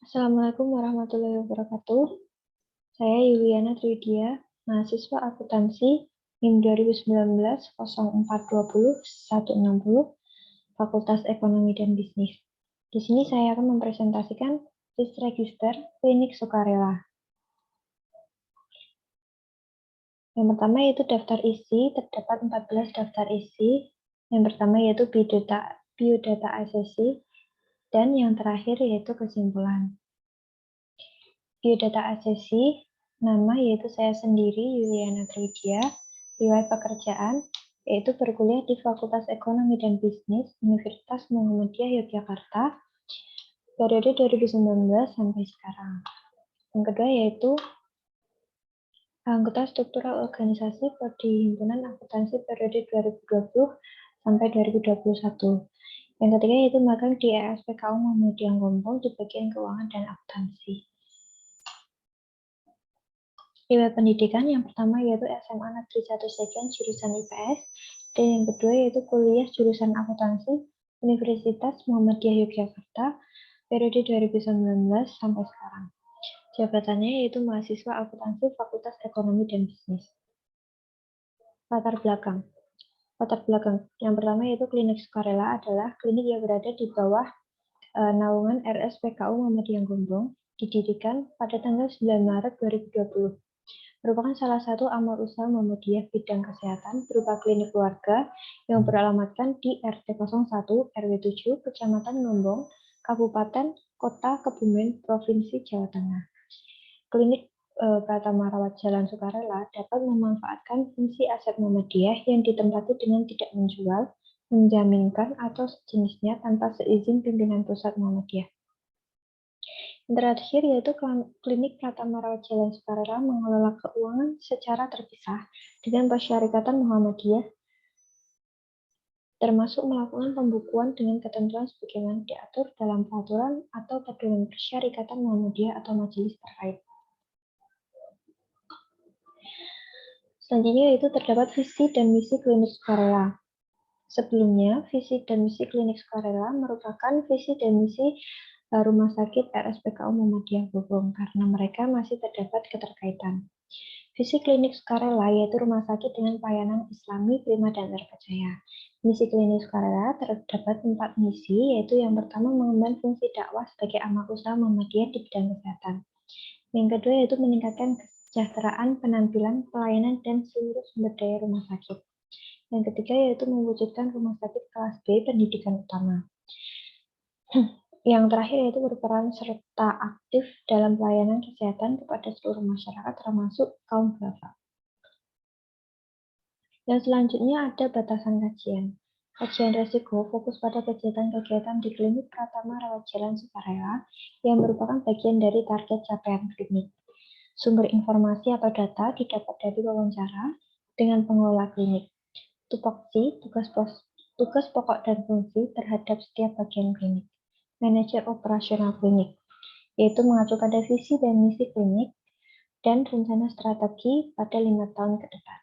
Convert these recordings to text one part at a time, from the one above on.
Assalamualaikum warahmatullahi wabarakatuh. Saya Yuliana Tridia, mahasiswa akuntansi NIM 2019-0420-160, Fakultas Ekonomi dan Bisnis. Di sini saya akan mempresentasikan list register klinik sukarela. Yang pertama yaitu daftar isi, terdapat 14 daftar isi. Yang pertama yaitu biodata asesi, dan yang terakhir yaitu kesimpulan. Biodata asesi, nama yaitu saya sendiri, Yuliana Tridia, riwayat pekerjaan, yaitu berkuliah di Fakultas Ekonomi dan Bisnis, Universitas Muhammadiyah Yogyakarta, periode 2019 sampai sekarang. Yang kedua yaitu anggota struktural organisasi Prodi Himpunan Akuntansi periode 2020 sampai 2021. Yang ketiga yaitu magang di RSPKU Muhammadiyah Gombong di bagian keuangan dan akuntansi. Riwayat pendidikan yang pertama yaitu SMA Negeri 1 Segen jurusan IPS, dan yang kedua yaitu kuliah jurusan akuntansi Universitas Muhammadiyah Yogyakarta periode 2019 sampai sekarang. Jabatannya yaitu mahasiswa akuntansi Fakultas Ekonomi dan Bisnis. Latar belakang yang pertama yaitu klinik sukarela adalah klinik yang berada di bawah naungan RSPKU Muhammadiyah Gombong, didirikan pada tanggal 9 Maret 2020. Merupakan salah satu amal usaha Muhammadiyah bidang kesehatan berupa klinik keluarga yang beralamatkan di RT 01 RW 7 Kecamatan Gombong, Kabupaten Kota Kebumen, Provinsi Jawa Tengah. Klinik Pratama Rawat Jalan Sukarela dapat memanfaatkan fungsi aset Muhammadiyah yang ditempati dengan tidak menjual, menjaminkan atau sejenisnya tanpa seizin pimpinan pusat Muhammadiyah. Yang terakhir yaitu klinik Pratama Rawat Jalan Sukarela mengelola keuangan secara terpisah dengan Persyarikatan Muhammadiyah, termasuk melakukan pembukuan dengan ketentuan sebagaimana diatur dalam peraturan atau pedoman Persyarikatan Muhammadiyah atau majelis terkait. Selanjutnya yaitu terdapat visi dan misi klinik sukarela. Sebelumnya, visi dan misi klinik sukarela merupakan visi dan misi Rumah Sakit RSPKU Muhammadiyah Gombong karena mereka masih terdapat keterkaitan. Visi klinik sukarela yaitu rumah sakit dengan pelayanan Islami, prima, dan terpercaya. Misi klinik sukarela terdapat 4 misi, yaitu yang pertama mengemban fungsi dakwah sebagai amal usaha Muhammadiyah di bidang kesehatan. Yang kedua yaitu meningkatkan kesejahteraan, penampilan, pelayanan, dan seluruh sumber daya rumah sakit. Yang ketiga yaitu mewujudkan rumah sakit kelas B pendidikan utama. Yang terakhir yaitu berperan serta aktif dalam pelayanan kesehatan kepada seluruh masyarakat termasuk kaum duafa. Yang selanjutnya ada batasan kajian. Kajian resiko fokus pada kegiatan-kegiatan di klinik Pratama Rawat Jalan Sukarela yang merupakan bagian dari target capaian klinik. Sumber informasi atau data didapat dari wawancara dengan pengelola klinik. Tupoksi, tugas pokok dan fungsi terhadap setiap bagian klinik. Manajer operasional klinik, yaitu mengacu pada visi dan misi klinik dan rencana strategi pada 5 tahun ke depan.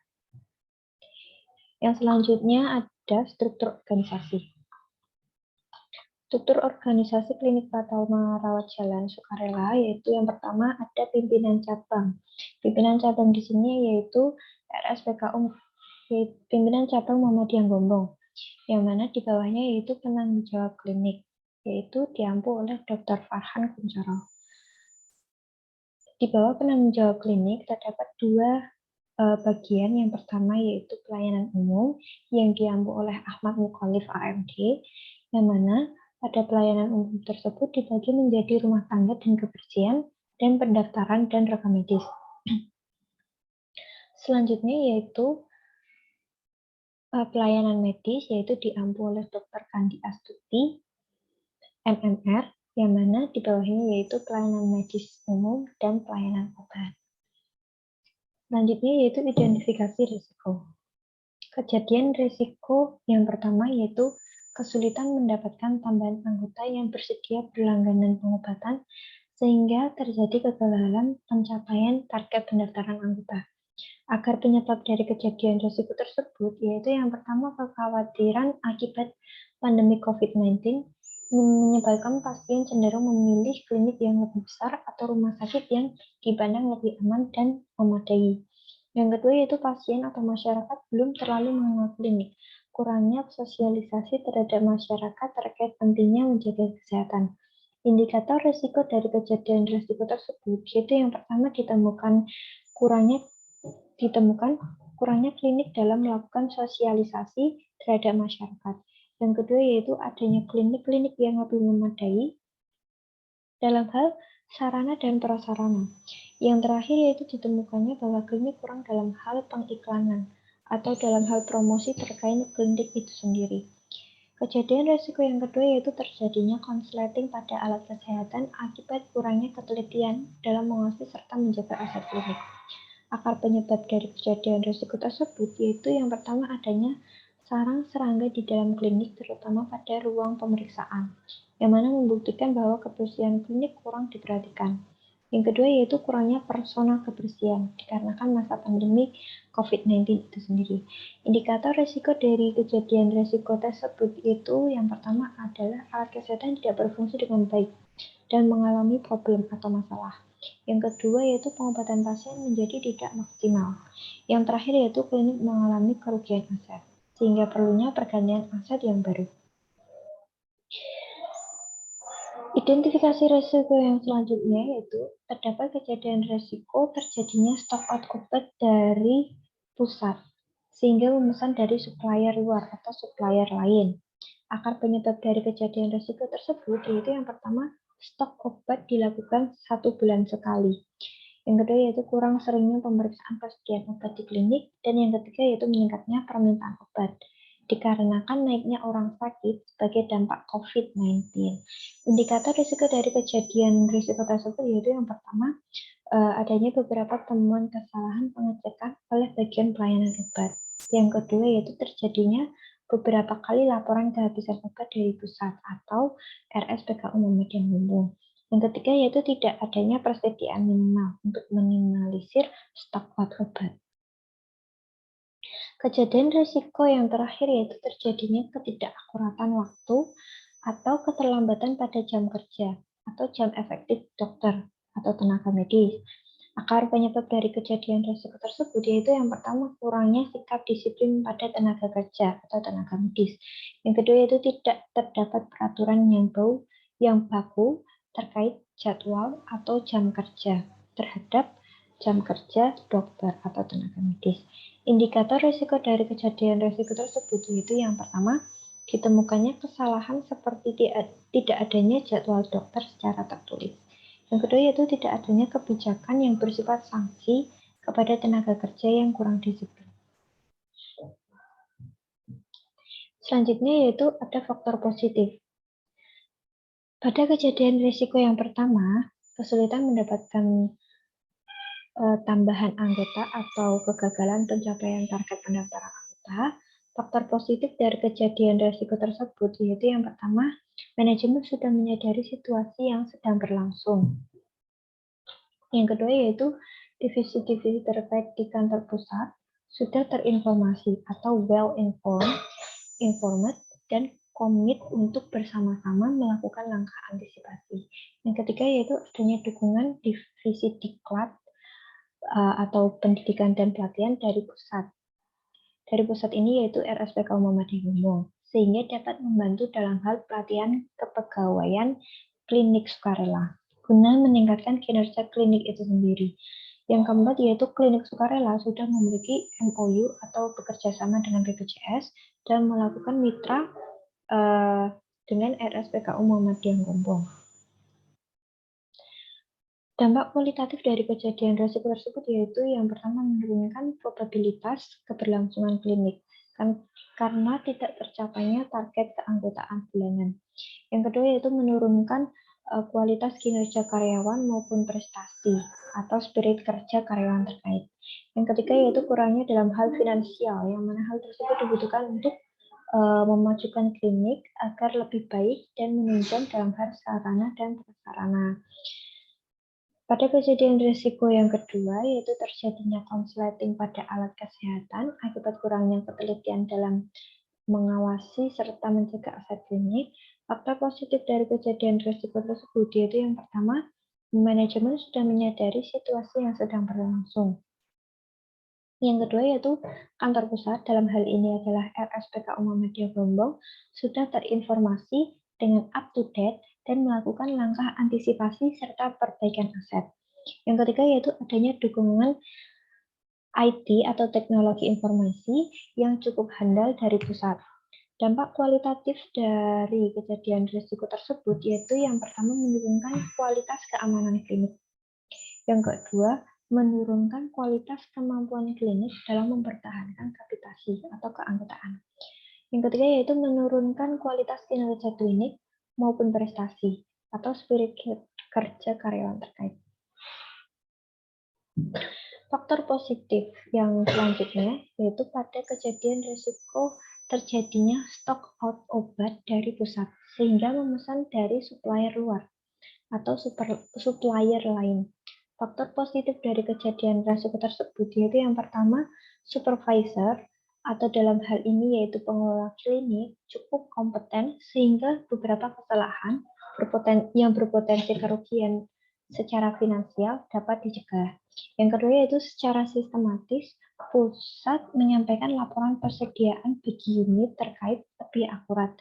Yang selanjutnya ada struktur organisasi. Struktur organisasi klinik Pratama Rawat Jalan Sukarela yaitu yang pertama ada pimpinan cabang. Pimpinan cabang di sini yaitu RSPKU, pimpinan cabang Muhammadiyah Gombong, yang mana di bawahnya yaitu penanggung jawab klinik, yaitu diampu oleh Dr. Farhan Kuncoro. Di bawah penanggung jawab klinik terdapat 2 bagian. Yang pertama yaitu pelayanan umum yang diampu oleh Ahmad Mukhalif AMD, yang mana pada pelayanan umum tersebut dibagi menjadi rumah tangga dan kebersihan dan pendaftaran dan rekam medis. Selanjutnya yaitu pelayanan medis, yaitu diampu oleh Dr. Kandi Astuti MMR, yang mana di bawahnya yaitu pelayanan medis umum dan pelayanan obat. Selanjutnya yaitu identifikasi risiko. Kejadian risiko yang pertama yaitu kesulitan mendapatkan tambahan anggota yang bersedia berlangganan pengobatan sehingga terjadi kegagalan pencapaian target pendaftaran anggota. Agar penyebab dari kejadian risiko tersebut yaitu yang pertama kekhawatiran akibat pandemi COVID-19, menyebabkan pasien cenderung memilih klinik yang lebih besar atau rumah sakit yang dipandang lebih aman dan memadai. Yang kedua yaitu pasien atau masyarakat belum terlalu mengenal klinik. Kurangnya sosialisasi terhadap masyarakat terkait pentingnya menjaga kesehatan. Indikator risiko dari kejadian risiko tersebut yaitu yang pertama kurangnya klinik dalam melakukan sosialisasi terhadap masyarakat. Yang kedua yaitu adanya klinik-klinik yang lebih memadai dalam hal sarana dan prasarana. Yang terakhir yaitu ditemukannya bahwa klinik kurang dalam hal pengiklanan atau dalam hal promosi terkait klinik itu sendiri. Kejadian risiko yang kedua yaitu terjadinya konsleting pada alat kesehatan akibat kurangnya ketelitian dalam mengawasi serta menjaga aset klinik. Akar penyebab dari kejadian risiko tersebut yaitu yang pertama adanya sarang serangga di dalam klinik terutama pada ruang pemeriksaan, yang mana membuktikan bahwa kebersihan klinik kurang diperhatikan. Yang kedua yaitu kurangnya personal kebersihan dikarenakan masa pandemi COVID-19 itu sendiri. Indikator risiko dari kejadian risiko tersebut itu yang pertama adalah alat kesehatan tidak berfungsi dengan baik dan mengalami problem atau masalah. Yang kedua yaitu pengobatan pasien menjadi tidak maksimal. Yang terakhir yaitu klinik mengalami kerugian aset, sehingga perlunya pergantian aset yang baru. Identifikasi risiko yang selanjutnya yaitu terdapat kejadian risiko terjadinya stock out obat dari pusat, sehingga memesan dari supplier luar atau supplier lain. Akar penyebab dari kejadian risiko tersebut yaitu yang pertama, stok obat dilakukan 1 bulan sekali. Yang kedua yaitu kurang seringnya pemeriksaan persediaan obat di klinik. Dan yang ketiga yaitu meningkatnya permintaan obat dikarenakan naiknya orang sakit sebagai dampak COVID-19. Indikator risiko dari kejadian risiko tersebut yaitu yang pertama, adanya beberapa temuan kesalahan pengecekan oleh bagian pelayanan obat. Yang kedua yaitu terjadinya beberapa kali laporan kehabisan obat dari pusat atau RSPKU Muhammadiyah Lumbung. Yang ketiga yaitu tidak adanya persediaan minimal untuk minimalisir stok obat. Kejadian risiko yang terakhir yaitu terjadinya ketidakakuratan waktu atau keterlambatan pada jam kerja atau jam efektif dokter atau tenaga medis. Akar penyebab dari kejadian risiko tersebut yaitu yang pertama kurangnya sikap disiplin pada tenaga kerja atau tenaga medis. Yang kedua yaitu tidak terdapat peraturan yang baku terkait jadwal atau jam kerja terhadap jam kerja dokter atau tenaga medis. Indikator risiko dari kejadian risiko tersebut yaitu yang pertama, ditemukannya kesalahan seperti tidak adanya jadwal dokter secara tertulis. Yang kedua yaitu tidak adanya kebijakan yang bersifat sanksi kepada tenaga kerja yang kurang disiplin. Selanjutnya yaitu ada faktor positif. Pada kejadian risiko yang pertama, kesulitan mendapatkan tambahan anggota atau kegagalan pencapaian target pendaftaran anggota. Faktor positif dari kejadian risiko tersebut yaitu yang pertama, manajemen sudah menyadari situasi yang sedang berlangsung. Yang kedua yaitu divisi-divisi terkait di kantor pusat sudah terinformasi atau informed dan komit untuk bersama-sama melakukan langkah antisipasi. Yang ketiga yaitu adanya dukungan divisi diklat atau pendidikan dan pelatihan dari pusat. Dari pusat ini yaitu RSPKU Muhammadiyah Lumbung, sehingga dapat membantu dalam hal pelatihan kepegawaian klinik sukarela, guna meningkatkan kinerja klinik itu sendiri. Yang keempat yaitu klinik sukarela sudah memiliki MOU atau bekerja sama dengan BPJS dan melakukan mitra dengan RSPKU Muhammadiyah Lumbung. Dampak kualitatif dari kejadian risiko tersebut yaitu yang pertama menurunkan probabilitas keberlangsungan klinik karena tidak tercapainya target keanggotaan bulanan. Yang kedua yaitu menurunkan kualitas kinerja karyawan maupun prestasi atau spirit kerja karyawan terkait. Yang ketiga yaitu kurangnya dalam hal finansial yang mana hal tersebut dibutuhkan untuk memajukan klinik agar lebih baik dan menunjang dalam hal sarana dan prasarana. Pada kejadian risiko yang kedua, yaitu terjadinya konsleting pada alat kesehatan akibat kurangnya ketelitian dalam mengawasi serta mencegah aset klinik. Faktor positif dari kejadian risiko tersebut yaitu yang pertama, manajemen sudah menyadari situasi yang sedang berlangsung. Yang kedua yaitu kantor pusat, dalam hal ini adalah RSPKU Muhammadiyah Gombong, sudah terinformasi dengan up to date dan melakukan langkah antisipasi serta perbaikan aset. Yang ketiga yaitu adanya dukungan IT atau teknologi informasi yang cukup handal dari pusat. Dampak kualitatif dari kejadian risiko tersebut yaitu yang pertama menurunkan kualitas keamanan klinik. Yang kedua, menurunkan kualitas kemampuan klinik dalam mempertahankan kapitasi atau keanggotaan. Yang ketiga yaitu menurunkan kualitas kinerja klinik maupun prestasi atau spirit kerja karyawan terkait. Faktor positif yang selanjutnya yaitu pada kejadian risiko terjadinya stock out obat dari pusat sehingga memesan dari supplier luar atau supplier lain. Faktor positif dari kejadian risiko tersebut yaitu yang pertama, supervisor atau dalam hal ini yaitu pengelola klinik cukup kompeten sehingga beberapa kesalahan yang berpotensi kerugian secara finansial dapat dicegah. Yang kedua yaitu secara sistematis pusat menyampaikan laporan persediaan bagi unit terkait lebih akurat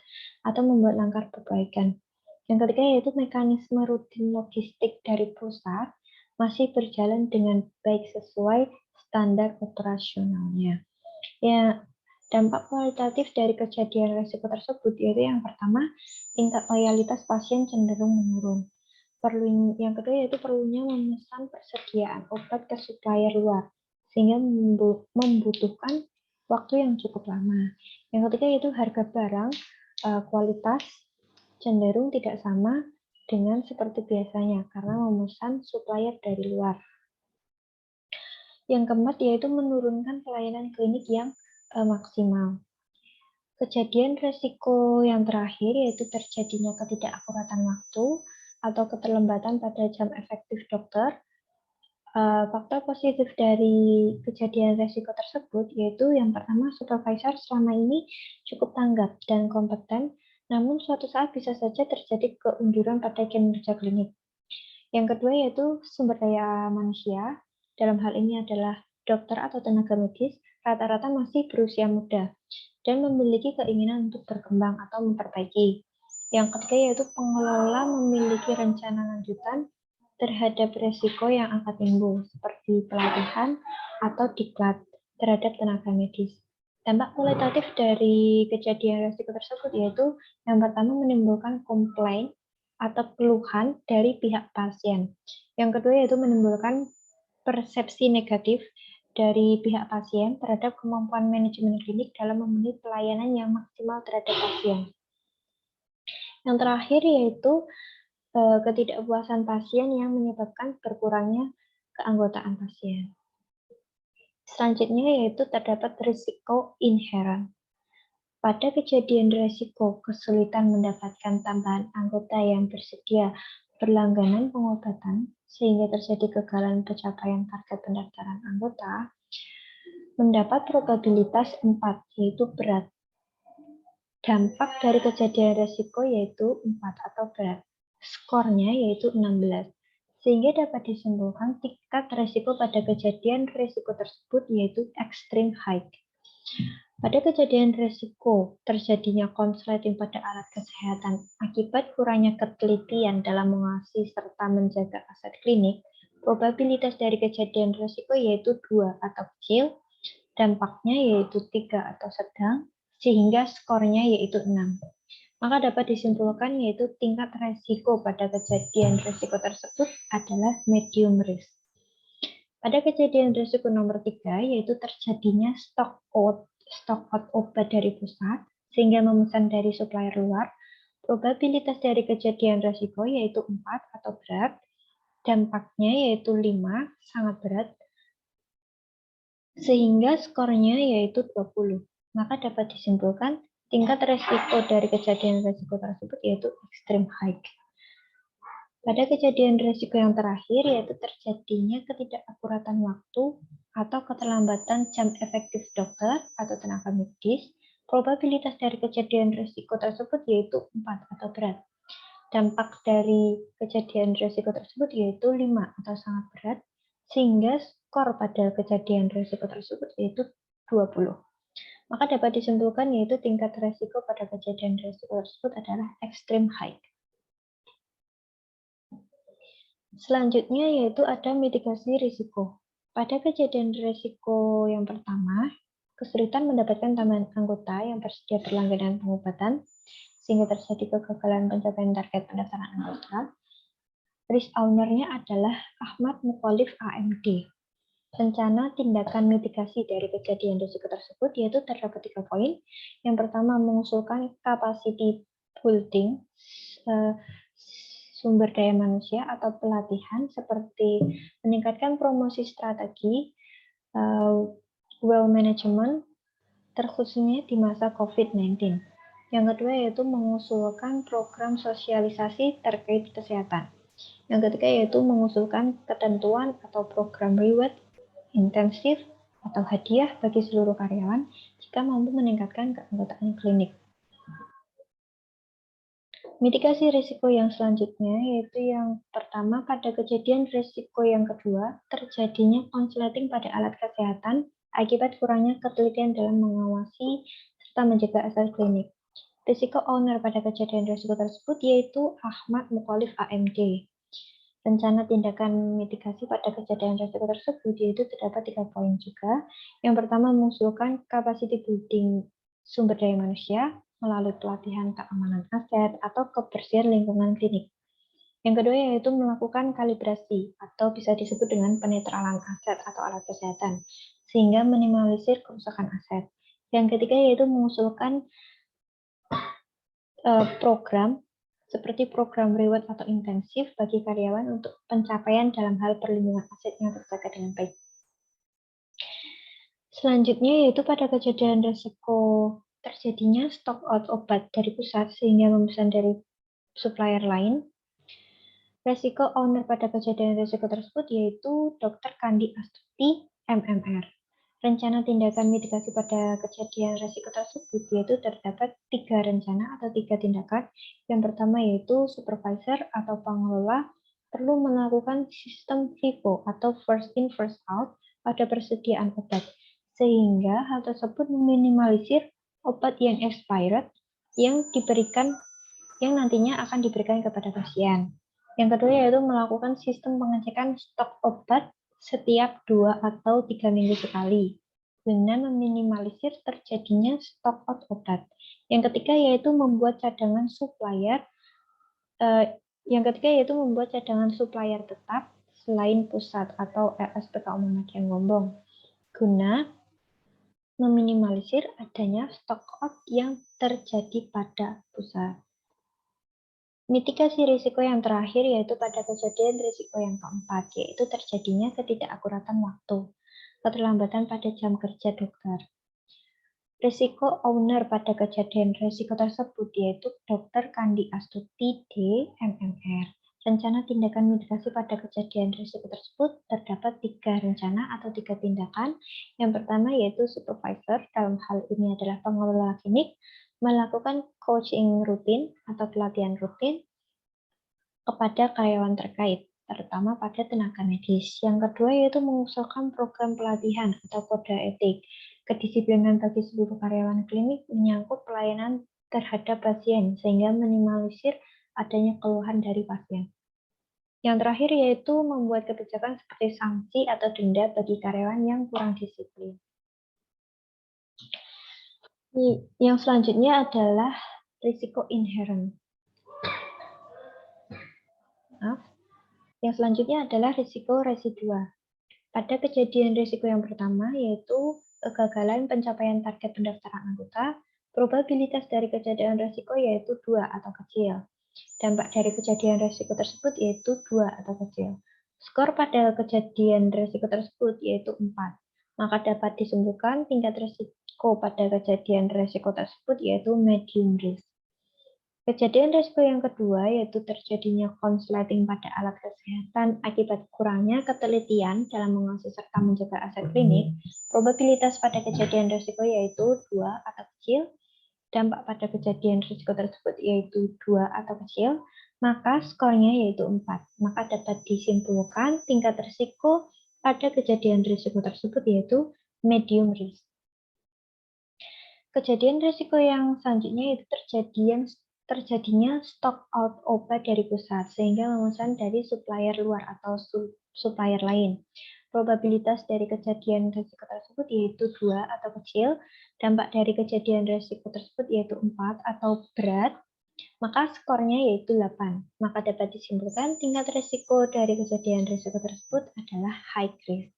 atau membuat langkah perbaikan. Yang ketiga yaitu mekanisme rutin logistik dari pusat masih berjalan dengan baik sesuai standar operasionalnya. Ya, dampak kualitatif dari kejadian risiko tersebut yaitu yang pertama, tingkat loyalitas pasien cenderung menurun. Yang kedua yaitu perlunya memesan persediaan obat ke supplier luar, sehingga membutuhkan waktu yang cukup lama. Yang ketiga yaitu harga barang, kualitas cenderung tidak sama dengan seperti biasanya karena memesan supplier dari luar. Yang keempat yaitu menurunkan pelayanan klinik yang maksimal. Kejadian risiko yang terakhir yaitu terjadinya ketidakakuratan waktu atau keterlambatan pada jam efektif dokter. Faktor positif dari kejadian risiko tersebut yaitu yang pertama, supervisor selama ini cukup tanggap dan kompeten, namun suatu saat bisa saja terjadi keunduran pada kinerja klinik. Yang kedua yaitu sumber daya manusia, dalam hal ini adalah dokter atau tenaga medis, rata-rata masih berusia muda dan memiliki keinginan untuk berkembang atau memperbaiki. Yang ketiga yaitu pengelola memiliki rencana lanjutan terhadap risiko yang akan timbul, seperti pelatihan atau diklat terhadap tenaga medis. Dampak kualitatif dari kejadian risiko tersebut yaitu yang pertama menimbulkan komplain atau keluhan dari pihak pasien. Yang kedua yaitu menimbulkan persepsi negatif dari pihak pasien terhadap kemampuan manajemen klinik dalam memenuhi pelayanan yang maksimal terhadap pasien. Yang terakhir yaitu ketidakpuasan pasien yang menyebabkan berkurangnya keanggotaan pasien. Selanjutnya yaitu terdapat risiko inheran. Pada kejadian risiko kesulitan mendapatkan tambahan anggota yang bersedia berlangganan pengobatan sehingga terjadi kegagalan pencapaian target pendaftaran anggota, mendapat probabilitas 4 yaitu berat. Dampak dari kejadian risiko yaitu 4 atau berat. Skornya yaitu 16. Sehingga dapat disimpulkan tingkat risiko pada kejadian risiko tersebut yaitu extreme high. Pada kejadian risiko terjadinya konsleting pada alat kesehatan akibat kurangnya ketelitian dalam mengawasi serta menjaga aset klinik, probabilitas dari kejadian risiko yaitu 2 atau kecil, dampaknya yaitu 3 atau sedang, sehingga skornya yaitu 6. Maka dapat disimpulkan yaitu tingkat risiko pada kejadian risiko tersebut adalah medium risk. Pada kejadian risiko nomor 3 yaitu terjadinya stock out obat dari pusat sehingga memesan dari supplier luar, probabilitas dari kejadian risiko yaitu 4 atau berat, dampaknya yaitu 5, sangat berat, sehingga skornya yaitu 20. Maka dapat disimpulkan tingkat risiko dari kejadian risiko tersebut yaitu extreme high. Pada kejadian risiko yang terakhir yaitu terjadinya ketidakakuratan waktu atau keterlambatan jam efektif dokter atau tenaga medis, Probabilitas dari kejadian risiko tersebut yaitu 4 atau berat. Dampak dari kejadian risiko tersebut yaitu 5 atau sangat berat, sehingga skor pada kejadian risiko tersebut yaitu 20. Maka dapat disimpulkan yaitu tingkat risiko pada kejadian risiko tersebut adalah extreme high. Selanjutnya yaitu ada mitigasi risiko. Pada kejadian risiko yang pertama, kesulitan mendapatkan tambahan anggota yang bersedia berlangganan pengobatan, sehingga terjadi kegagalan pencapaian target pendaftaran anggota. Risk owner-nya adalah Ahmad Mukholif AMD. Rencana tindakan mitigasi dari kejadian risiko tersebut yaitu terdapat 3 poin. Yang pertama, mengusulkan capacity building, sumber daya manusia atau pelatihan seperti meningkatkan promosi strategi, well management, terkhususnya di masa COVID-19. Yang kedua yaitu mengusulkan program sosialisasi terkait kesehatan. Yang ketiga yaitu mengusulkan ketentuan atau program reward intensif atau hadiah bagi seluruh karyawan jika mampu meningkatkan keanggotaan klinik. Mitigasi risiko yang selanjutnya yaitu yang pertama, pada kejadian risiko yang kedua, terjadinya konsleting pada alat kesehatan akibat kurangnya ketelitian dalam mengawasi serta menjaga aset klinik. Risiko owner pada kejadian risiko tersebut yaitu Ahmad Mukholif AMD. Rencana tindakan mitigasi pada kejadian risiko tersebut yaitu terdapat 3 poin juga. Yang pertama, mengusulkan capacity building sumber daya manusia melalui pelatihan keamanan aset atau kebersihan lingkungan klinik. Yang kedua yaitu melakukan kalibrasi atau bisa disebut dengan penetralan aset atau alat kesehatan sehingga minimalisir kerusakan aset. Yang ketiga yaitu mengusulkan program seperti program reward atau intensif bagi karyawan untuk pencapaian dalam hal perlindungan aset yang terjaga dengan baik. Selanjutnya yaitu pada kejadian risiko terjadinya stock out obat dari pusat sehingga memesan dari supplier lain. Risiko owner pada kejadian risiko tersebut yaitu Dr. Kandi Astuti, MMR. Rencana tindakan mitigasi pada kejadian risiko tersebut yaitu terdapat 3 rencana atau 3 tindakan. Yang pertama yaitu supervisor atau pengelola perlu melakukan sistem FIFO atau first in first out pada persediaan obat, sehingga hal tersebut meminimalisir obat yang expired yang nantinya akan diberikan kepada pasien. Yang kedua yaitu melakukan sistem pengecekan stok obat setiap 2 atau 3 minggu sekali guna meminimalisir terjadinya stok out obat. Yang ketiga yaitu membuat cadangan supplier tetap selain pusat atau RSPK Muhammad yang Gombong guna meminimalisir adanya stok out yang terjadi pada pusat. Mitigasi risiko yang terakhir yaitu pada kejadian risiko yang keempat, yaitu terjadinya ketidakakuratan waktu, keterlambatan pada jam kerja dokter. Risiko owner pada kejadian risiko tersebut yaitu Dr. Kandi Astuti D, MMR. Rencana tindakan mitigasi pada kejadian risiko tersebut terdapat 3 rencana atau 3 tindakan. Yang pertama yaitu supervisor, dalam hal ini adalah pengelola klinik, melakukan coaching rutin atau pelatihan rutin kepada karyawan terkait, terutama pada tenaga medis. Yang kedua yaitu mengusulkan program pelatihan atau kode etik, kedisiplinan bagi seluruh karyawan klinik menyangkut pelayanan terhadap pasien sehingga minimalisir adanya keluhan dari pasien. Yang terakhir yaitu membuat kebijakan seperti sanksi atau denda bagi karyawan yang kurang disiplin. Yang selanjutnya adalah risiko inherent. Yang selanjutnya adalah risiko residua. Pada kejadian risiko yang pertama yaitu kegagalan pencapaian target pendaftaran anggota, probabilitas dari kejadian risiko yaitu 2 atau kecil. Dampak dari kejadian risiko tersebut yaitu 2 atau kecil. Skor pada kejadian risiko tersebut yaitu 4. Maka dapat disimpulkan tingkat risiko pada kejadian risiko tersebut yaitu medium risk. Kejadian risiko yang kedua yaitu terjadinya konsleting pada alat kesehatan akibat kurangnya ketelitian dalam mengawasi serta menjaga aset klinik. Probabilitas pada kejadian risiko yaitu 2 atau kecil, dampak pada kejadian risiko tersebut yaitu 2 atau kecil, maka skornya yaitu 4. Maka dapat disimpulkan tingkat risiko pada kejadian risiko tersebut yaitu medium risk. Kejadian risiko yang selanjutnya yaitu terjadinya stock out obat dari pusat sehingga memesan dari supplier luar atau supplier lain. Probabilitas dari kejadian risiko tersebut yaitu 2 atau kecil, dampak dari kejadian risiko tersebut yaitu 4 atau berat, maka skornya yaitu 8. Maka dapat disimpulkan tingkat risiko dari kejadian risiko tersebut adalah high risk.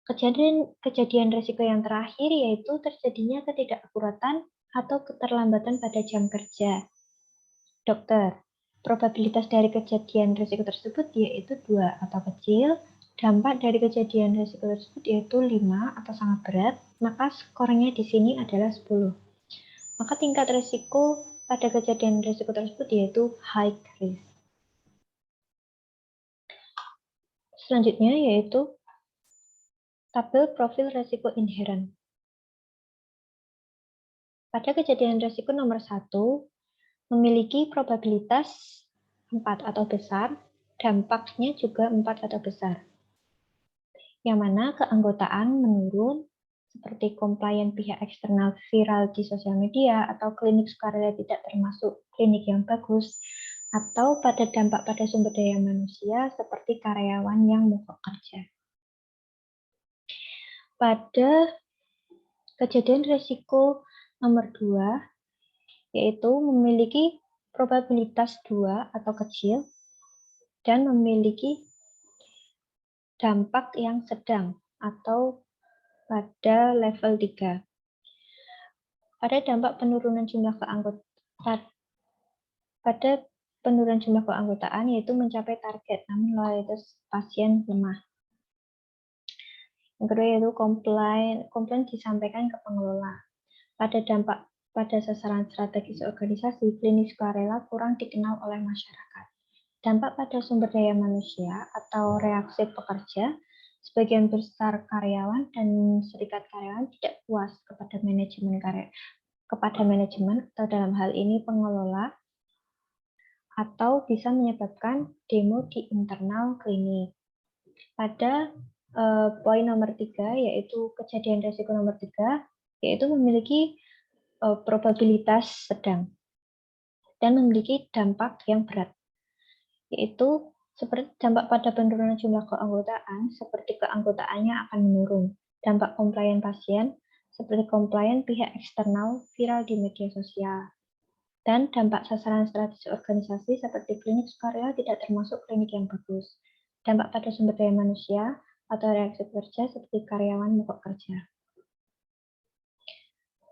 Kejadian risiko yang terakhir yaitu terjadinya ketidakakuratan atau keterlambatan pada jam kerja. Dokter, probabilitas dari kejadian risiko tersebut yaitu 2 atau kecil, dampak dari kejadian risiko tersebut yaitu 5 atau sangat berat, maka skornya di sini adalah 10. Maka tingkat risiko pada kejadian risiko tersebut yaitu high risk. Selanjutnya yaitu tabel profil risiko inheren. Pada kejadian risiko nomor 1, memiliki probabilitas 4 atau besar, dampaknya juga 4 atau besar. Yang mana keanggotaan menurun, seperti komplain pihak eksternal viral di sosial media, atau klinik sukarela tidak termasuk klinik yang bagus, atau pada dampak pada sumber daya manusia, seperti karyawan yang mogok kerja. Pada kejadian risiko nomor 2, yaitu memiliki probabilitas 2 atau kecil, dan memiliki dampak yang sedang atau pada level 3. Pada dampak penurunan jumlah keanggotaan yaitu mencapai target, namun loyalitas pasien lemah. Yang kedua yaitu komplain disampaikan ke pengelola. Pada sasaran strategis organisasi, klinik sukarela kurang dikenal oleh masyarakat. Dampak pada sumber daya manusia atau reaksi pekerja, sebagian besar karyawan dan serikat karyawan tidak puas kepada manajemen atau dalam hal ini pengelola, atau bisa menyebabkan demo di internal klinik. Pada poin nomor 3, yaitu kejadian risiko nomor 3, yaitu memiliki probabilitas sedang dan memiliki dampak yang berat, yaitu seperti dampak pada penurunan jumlah keanggotaan, seperti keanggotaannya akan menurun. Dampak komplain pasien, seperti komplain pihak eksternal viral di media sosial. Dan dampak sasaran strategis organisasi, seperti klinik sukarela tidak termasuk klinik yang bagus. Dampak pada sumber daya manusia atau reaksi kerja, seperti karyawan mogok kerja.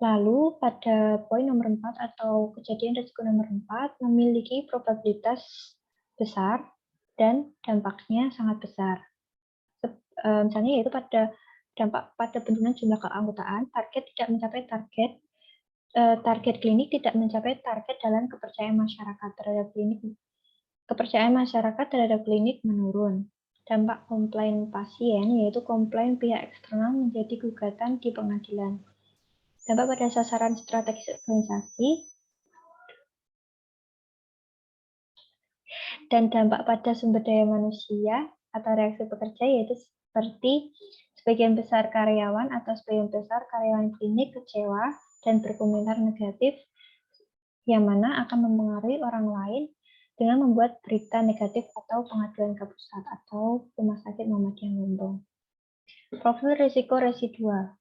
Lalu pada poin nomor 4 atau kejadian risiko nomor 4 memiliki probabilitas besar dan dampaknya sangat besar. Misalnya yaitu pada dampak pada penurunan jumlah keanggotaan, target klinik tidak mencapai target dalam kepercayaan masyarakat terhadap klinik. Kepercayaan masyarakat terhadap klinik menurun. Dampak komplain pasien yaitu komplain pihak eksternal menjadi gugatan di pengadilan. Dampak pada sasaran strategis organisasi dan dampak pada sumber daya manusia atau reaksi pekerja yaitu seperti sebagian besar karyawan atau sebagian besar karyawan klinik kecewa dan berkomentar negatif, yang mana akan mempengaruhi orang lain dengan membuat berita negatif atau pengaduan ke pusat atau Rumah Sakit Muhammadiyah Lombok. Profil risiko residual.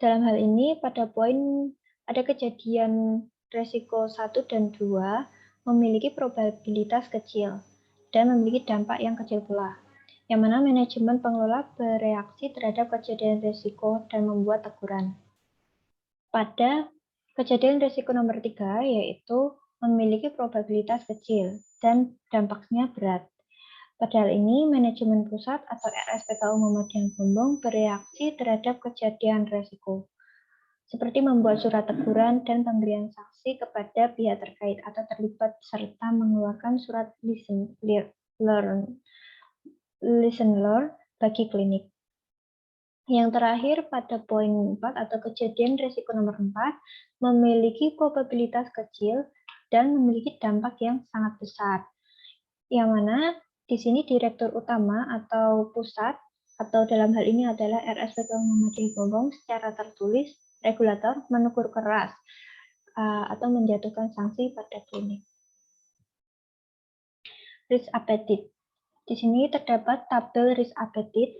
Dalam hal ini, pada poin ada kejadian risiko 1 dan 2 memiliki probabilitas kecil dan memiliki dampak yang kecil pula, yang mana manajemen pengelola bereaksi terhadap kejadian risiko dan membuat teguran. Pada kejadian risiko nomor 3, yaitu memiliki probabilitas kecil dan dampaknya berat. Pada hal ini, manajemen pusat atau RSPKU Muhammadiyah Gombong bereaksi terhadap kejadian risiko, seperti membuat surat teguran dan pemberian sanksi kepada pihak terkait atau terlibat serta mengeluarkan surat listen learn bagi klinik. Yang terakhir pada poin 4 atau kejadian risiko nomor 4 memiliki probabilitas kecil dan memiliki dampak yang sangat besar. Yang mana di sini direktur utama atau pusat atau dalam hal ini adalah RSPK Muhammadiyah Gombong secara tertulis regulator menegur keras atau menjatuhkan sanksi pada klinik. Risk appetite. Di sini terdapat tabel risk appetite.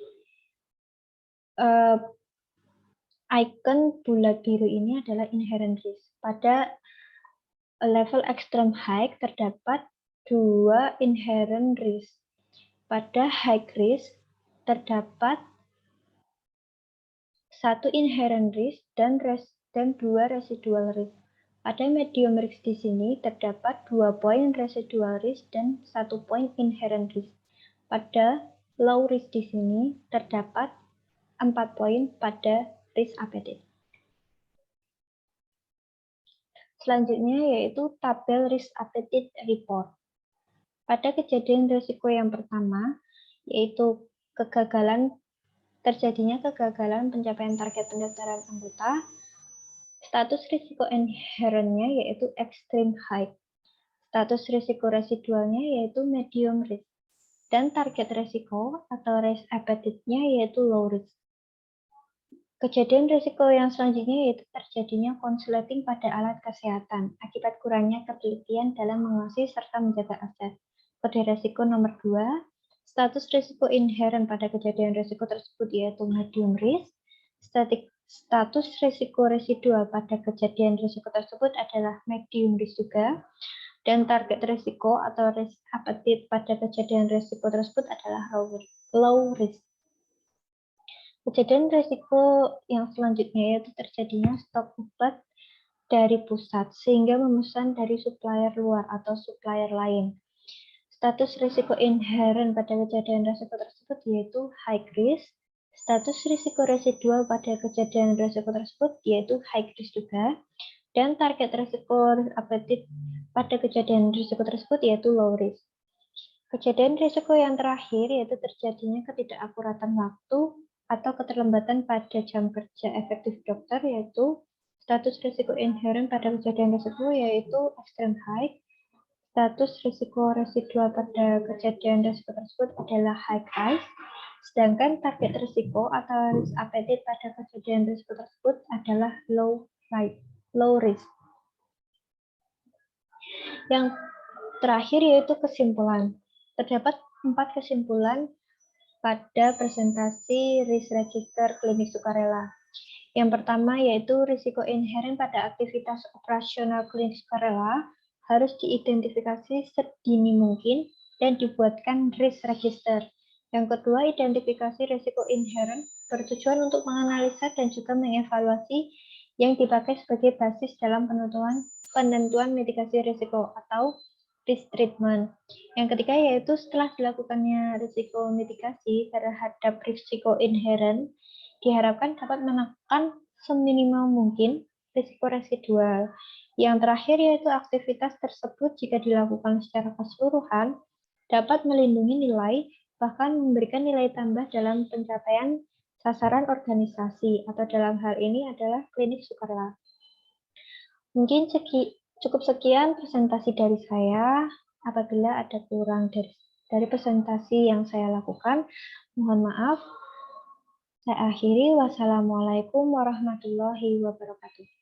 Icon bulat biru ini adalah inherent risk. Pada level extreme high terdapat 2 inherent risk. Pada high risk terdapat 1 inherent risk dan 2 residual risk. Pada medium risk di sini terdapat 2 poin residual risk dan 1 poin inherent risk. Pada low risk di sini terdapat 4 poin pada risk appetite. Selanjutnya yaitu tabel risk appetite report. Pada kejadian risiko yang pertama, yaitu terjadinya kegagalan pencapaian target pendaftaran anggota, status risiko inherentnya yaitu extreme high, status risiko residualnya yaitu medium risk, dan target risiko atau risk appetite-nya yaitu low risk. Kejadian risiko yang selanjutnya yaitu terjadinya konsleting pada alat kesehatan akibat kurangnya ketelitian dalam mengawasi serta menjaga aset. Kode risiko nomor 2, status risiko inherent pada kejadian risiko tersebut yaitu medium risk. Status risiko residual pada kejadian risiko tersebut adalah medium risk juga. Dan target risiko atau risk appetite pada kejadian risiko tersebut adalah low risk. Kejadian risiko yang selanjutnya yaitu terjadinya stok obat dari pusat sehingga memesan dari supplier luar atau supplier lain. Status risiko inherent pada kejadian risiko tersebut yaitu high risk. Status risiko residual pada kejadian risiko tersebut yaitu high risk juga. Dan target risiko appetite pada kejadian risiko tersebut yaitu low risk. Kejadian risiko yang terakhir yaitu terjadinya ketidakakuratan waktu atau keterlambatan pada jam kerja efektif dokter, yaitu status risiko inherent pada kejadian risiko yaitu extreme high. Status risiko residual pada kejadian risiko tersebut adalah high risk. Sedangkan target risiko atau risk appetite pada kejadian risiko tersebut adalah low risk. Yang terakhir yaitu kesimpulan. Terdapat 4 kesimpulan pada presentasi risk register klinik sukarela. Yang pertama yaitu risiko inherent pada aktivitas operasional klinik sukarela harus diidentifikasi sedini mungkin dan dibuatkan risk register. Yang kedua, identifikasi risiko inherent bertujuan untuk menganalisa dan juga mengevaluasi yang dipakai sebagai basis dalam penentuan mitigasi risiko atau risk treatment. Yang ketiga yaitu setelah dilakukannya risiko mitigasi terhadap risiko inherent, diharapkan dapat menekan seminimal mungkin risiko residual. Yang terakhir yaitu aktivitas tersebut jika dilakukan secara keseluruhan dapat melindungi nilai, bahkan memberikan nilai tambah dalam pencapaian sasaran organisasi, atau dalam hal ini adalah klinik sukarela. Mungkin cukup sekian presentasi dari saya. Apabila ada kurang dari presentasi yang saya lakukan, mohon maaf. Saya akhiri. Wassalamualaikum warahmatullahi wabarakatuh.